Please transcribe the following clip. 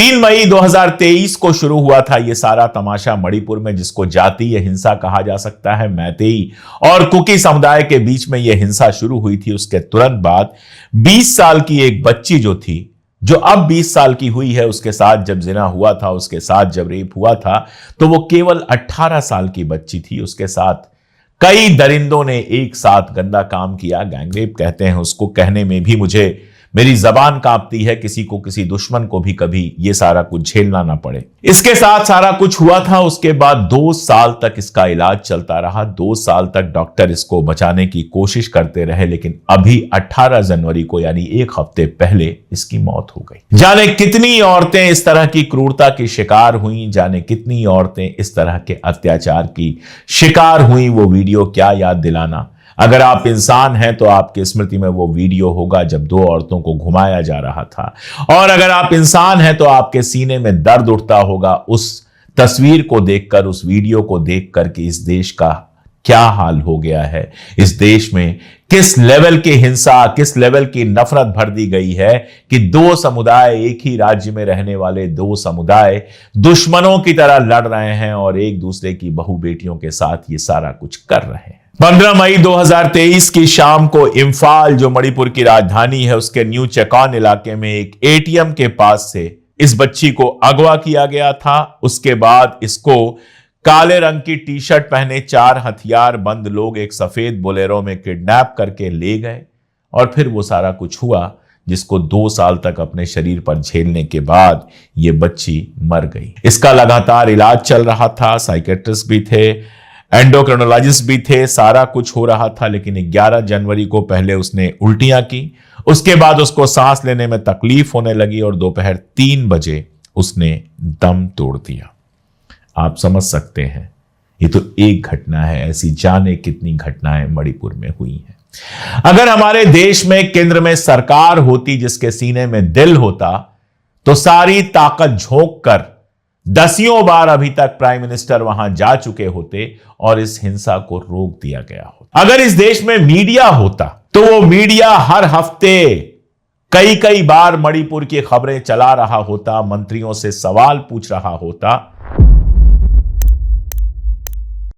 3 मई 2023 को शुरू हुआ था यह सारा तमाशा मणिपुर में, जिसको जातीय हिंसा कहा जा सकता है। मैतेई और कुकी समुदाय के बीच में यह हिंसा शुरू हुई थी। उसके तुरंत बाद 20 साल की एक बच्ची जो अब 20 साल की हुई है, उसके साथ जब जिना हुआ था, उसके साथ जब रेप हुआ था, तो वो केवल 18 साल की बच्ची थी। उसके साथ कई दरिंदों ने एक साथ गंदा काम किया। गैंगरेप कहते हैं उसको, कहने में भी मेरी जबान कांपती है। किसी को, किसी दुश्मन को भी कभी ये सारा कुछ झेलना ना पड़े। इसके साथ सारा कुछ हुआ था। उसके बाद 2 साल तक इसका इलाज चलता रहा। 2 साल तक डॉक्टर इसको बचाने की कोशिश करते रहे, लेकिन अभी 18 जनवरी को, यानी 1 हफ्ते पहले, इसकी मौत हो गई। जाने कितनी औरतें इस तरह की क्रूरता की शिकार हुई, जाने कितनी औरतें इस तरह के अत्याचार की शिकार हुई। वो वीडियो क्या याद दिलाना। अगर आप इंसान हैं तो आपकी स्मृति में वो वीडियो होगा जब 2 औरतों को घुमाया जा रहा था, और अगर आप इंसान हैं तो आपके सीने में दर्द उठता होगा उस तस्वीर को देखकर, उस वीडियो को देखकर कि इस देश का क्या हाल हो गया है। इस देश में किस लेवल की हिंसा, किस लेवल की नफरत भर दी गई है कि 2 समुदाय, एक ही राज्य में रहने वाले 2 समुदाय दुश्मनों की तरह लड़ रहे हैं और एक दूसरे की बहू बेटियों के साथ ये सारा कुछ कर रहे हैं। 15 मई 2023 की शाम को इंफाल, जो मणिपुर की राजधानी है, उसके न्यू चेकॉन इलाके में एक एटीएम के पास से इस बच्ची को अगवा किया गया था। उसके बाद इसको काले रंग की टी शर्ट पहने 4 हथियार बंद लोग एक सफेद बोलेरो में किडनैप करके ले गए, और फिर वो सारा कुछ हुआ जिसको 2 साल तक अपने शरीर पर झेलने के बाद ये बच्ची मर गई। इसका लगातार इलाज चल रहा था। साइकेट्रिस्ट भी थे, एंडोक्रिनोलॉजिस्ट भी थे, सारा कुछ हो रहा था। लेकिन 11 जनवरी को पहले उसने उल्टियां की, उसके बाद उसको सांस लेने में तकलीफ होने लगी और दोपहर 3 बजे उसने दम तोड़ दिया। आप समझ सकते हैं, ये तो एक घटना है, ऐसी जाने कितनी घटनाएं मणिपुर में हुई हैं। अगर हमारे देश में केंद्र में सरकार होती जिसके सीने में दिल होता, तो सारी ताकत झोंक कर 10 बार अभी तक प्राइम मिनिस्टर वहां जा चुके होते और इस हिंसा को रोक दिया गया होता। अगर इस देश में मीडिया होता तो वो मीडिया हर हफ्ते कई बार मणिपुर की खबरें चला रहा होता, मंत्रियों से सवाल पूछ रहा होता